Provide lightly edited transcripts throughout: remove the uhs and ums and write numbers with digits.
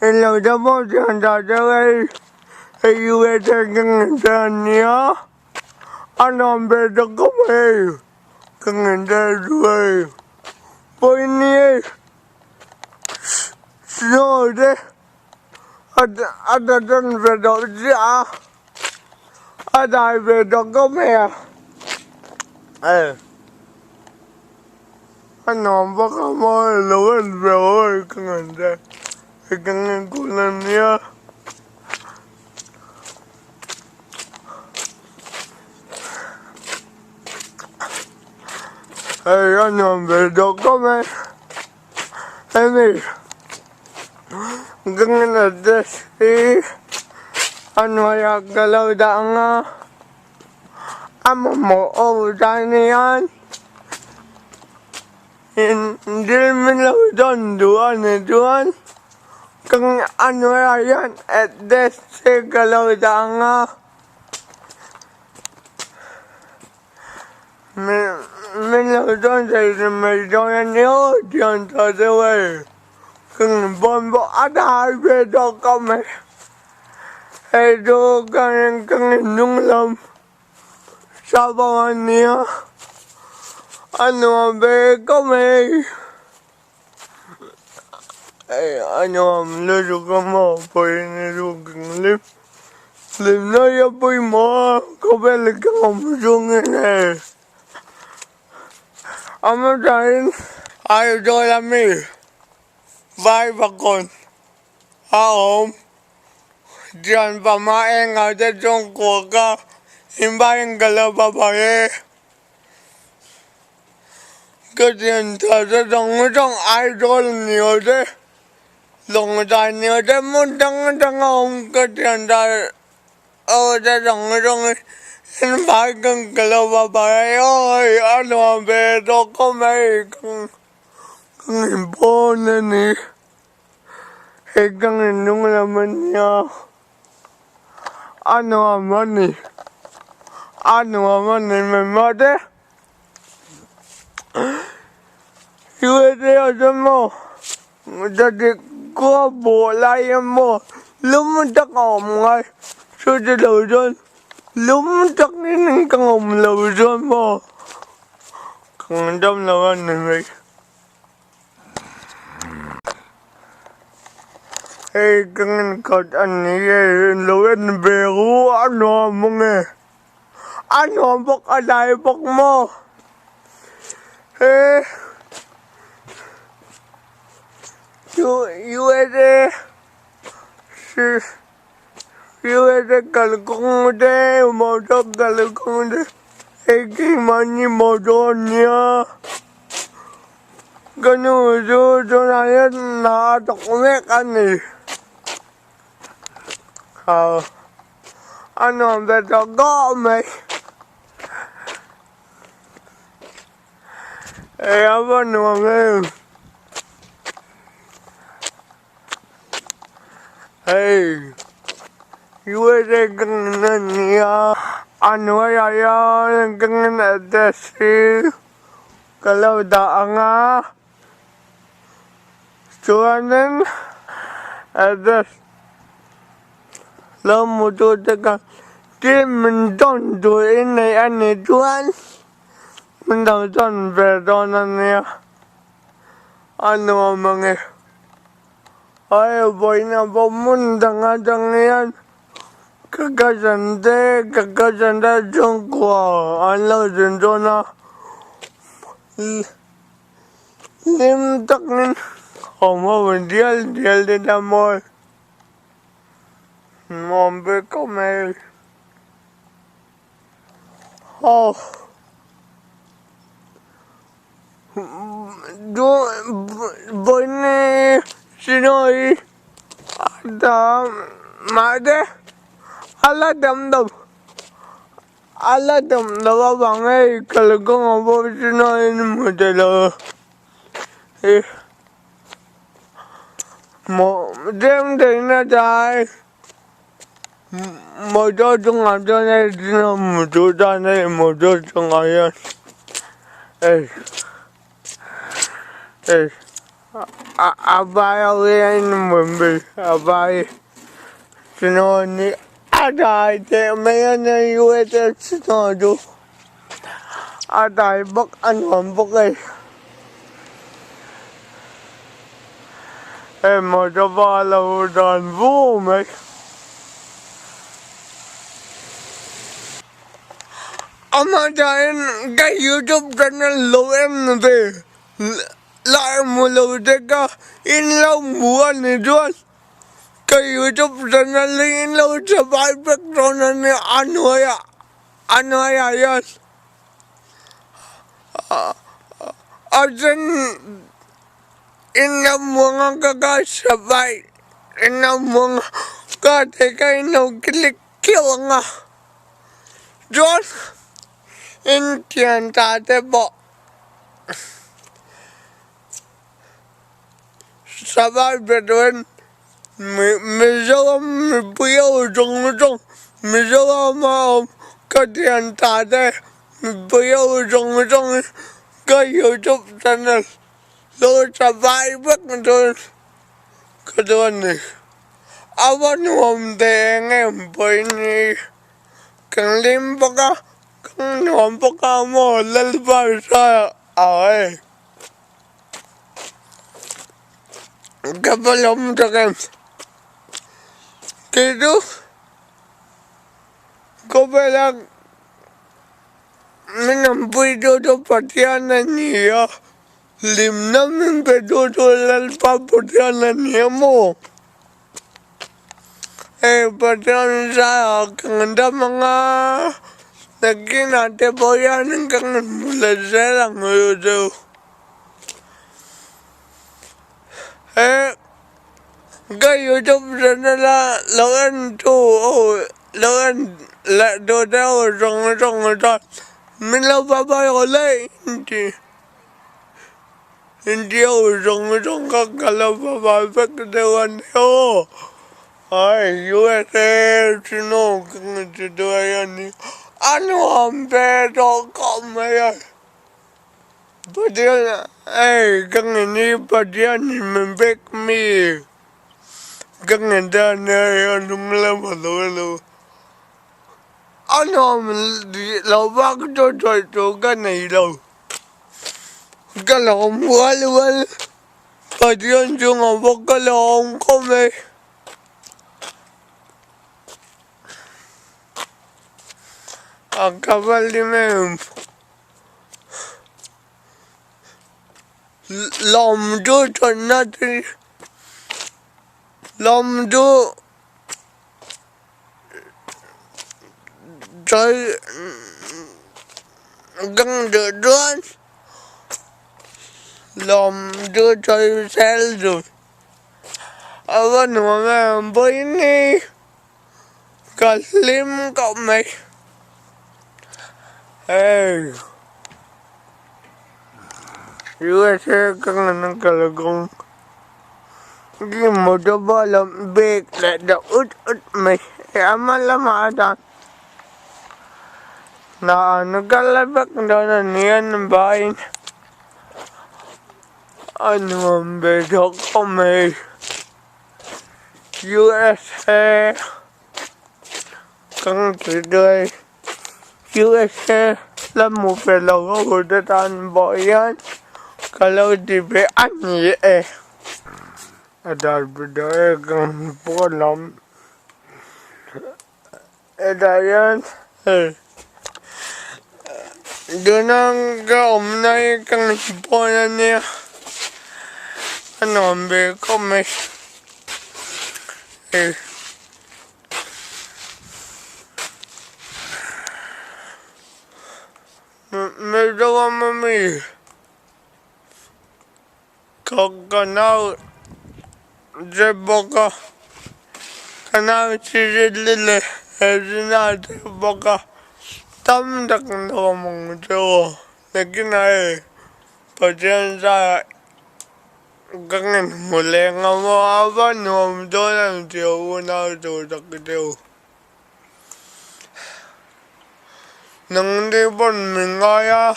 Lo damos de andar de ayuda con Tania. A nombre de comer con el rey. Pues ni no de ada tan bedoja. Ada bedog comer. A nombre como lo es peor con el colonia. A nombre de comer. Mira, con el destino. Ano ya galaw da nga amo mo o danian hindi man lang doon kung ano yan at desi galaw da nga man lang doon sa may doon niyo diyan sa daway kung bombo at harbe do kami Edo kang nung lam sa bawan niya. Ano ba kami? Ano ang lalo ka mo? Pwede nilo kang lim. Lim na yan po'y mo. Kabalik kang musungin Amo dahil ayaw doon lami. Bye bakon. Aom. Diyan pa maengaw sa tungko ka, himbayang galaw babae. Kasi yan sa tungkong idol niyo de. Lungtan niyo de muntang ang kasi yan sa tungkong himbayang galaw babae. Oy, ano ang bedo ko may kung himponan ni. Kang nung naman niya. Ano aman ni may mother? Iwede ako mo. Dati ko bolayan mo. Lumuntak ako mga sudalaw dyan. Lumuntak din kang umlaw dyan mo. Kung dam naman ni may. Kang katan niya, lawan bero, ano mga? Ano ang bakalaybak mo? Yuwede kalkong de, motor kalkong de. Kimani motor niya. Ganun, na yan, nakatakmek ani. Ano ang beto ko, may? Apa naman iwede kang niya. Ano yan kang nadasi. Kalau da nga. Suanan. Adas. Lamu tu tekan dia mendon tu ini ane tuan mendon berdonan ya anu amange ayo boyna bomun dangadang yan kagajande jongkwa alo jendona lim taknin homo dial de damol Mombe come. Oh. Bone sinoi. Ada made. Ala dam bangai kalau kau ngapa sinoi model. Mo dem dena dai. Motor tengah jalan dia motor tengah jalan. Abai mumbi abai sinoni adai te mena yuete sinodu adai bok anom bokai mo cho ba lâu đàn vũ mấy ama dahin cái YouTube channel lâu em về lại một lâu thế cả in lâu mua này luôn cái YouTube channel in lâu sẽ bài biết rồi nên anh hỏi à ở trên in lâu mua cái sẽ bài in lâu mua cái thế cái lâu click kêu ngà rồi in tiền ta thế bỏ sẽ bài biết rồi mình giờ mình bây giờ trong mình giờ mà cái tiền ta thế mình bây giờ trong cái YouTube channel rồi sẽ bài biết rồi cái đó này awan hôm thế nghe bởi này càng lim baka càng nhóm baka mò lên vào sao ấy cái bao lắm cho em cái đó có phải là mình làm video cho phát hiện là nhiều lim năm mình video cho lên vào phát hiện là nhiều mồ phát hiện ra càng đâm mga naging natin po yan hanggang mula siya lang ngayon. Cái YouTube channel là lần đồ đeo rong mình lâu ba hồi lấy hindi rong các lâu ba biết đều anh theo ai USA sino cái đồ anh ano ang pero kamaya padyan kang ini padyan membek mi kang anda na anong lamalo ano law bak to ganay law galawang wal padyan yung abok galawang kome acaba de me lom do cho nati lom do chơi găng được luôn lom do chơi sel rồi ở bên ngoài bơi đi cả lim cậu mày USA càng năng kalagong cái một đôi ba làm bệt lại đã út mày em làm ada na nó cái bác đó là niên bài anh làm bệt đó không mày USA càng chỉ đời USA là một phần lâu của đất ăn bội ăn kalau di BA ni ada beda kan polam edayan dunang ka omnay kan polan niya ano ambe komes medyo mami kanal boka kanal sirili na boka tam dak no mong jo lekin ai pajan sa gangen mule ngamo aba no do na jo na do dak do nang di bon mingaya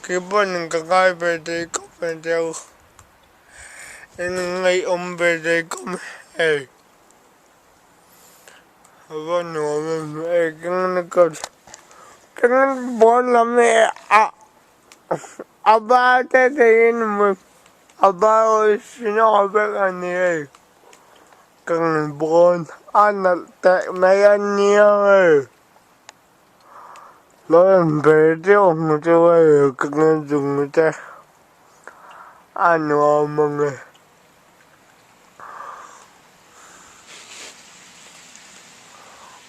kibon ka kai pe de ko pe de ngay ombre come hey. Bueno, que bola me abate de in about sinabi kang bon anak tak mayan niya Loan pwede mo tayo kang dungta ano mga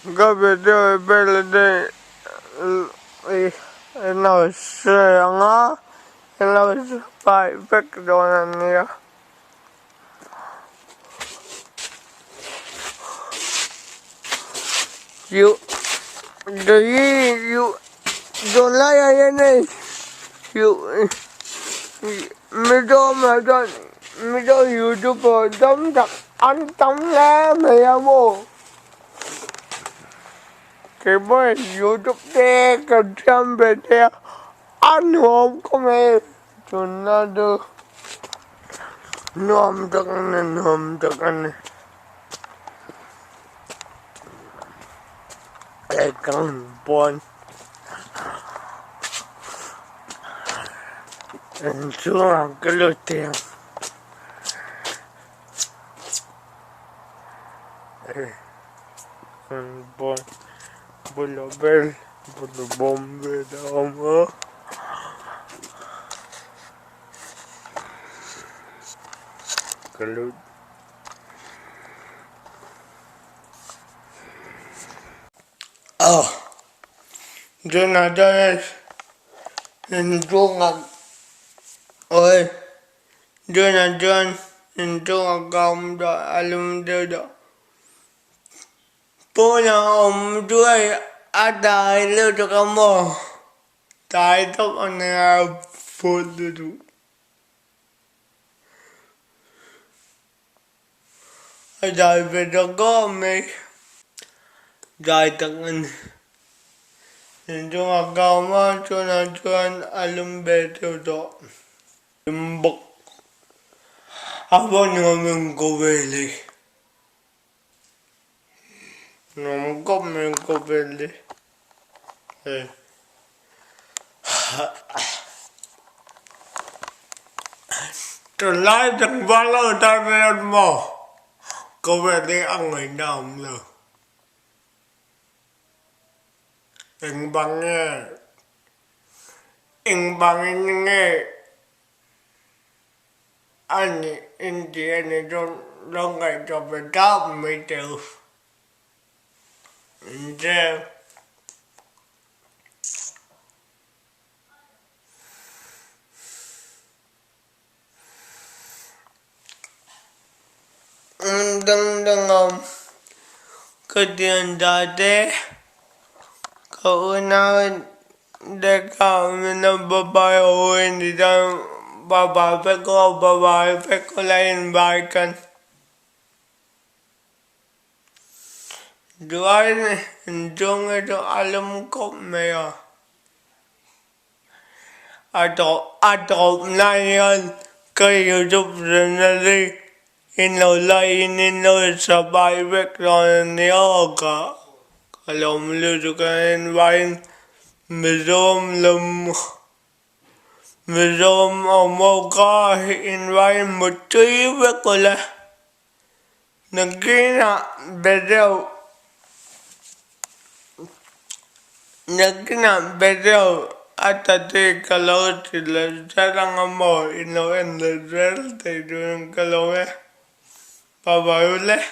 gabi daw belade ina siya nga ina siya pa epek doon niya you don't lie again you middle YouTube đấm thật anh tống lá mẹ mo cái bữa YouTube đe cần trăm về đe anh không có mẹ cho nó được nom chắc anh cái con bon anh chưa cái lối tiền bon bolo bel bolo bombe dama kalau John ada John oi John agam da alum da Puna đuôi ada itu tu kamu tai tu ane food tu ada bedogo me dai tangan John agam John alum betu tu mbok apa ngomong kobeli ngomong kobeli Tulai chẳng bao lâu ta về mò có về đây ăn người nào rồi anh bằng nghe anh chị anh trong ngày cho về đó mấy triệu anh đừng cái tiền đó đấy cậu nào để cậu nó bà ơi thì tao bà phải có lên bài cần đuổi trong cái đó alum cốc mày atop này cái YouTube rồi đi in lo sabay vek rồi nhớ cả kalau melu kan vain mizom omoka in vain một tí vek kola nagina bedel atati kalau tidak jarang mau in lo en the rel te kalau Bye bye.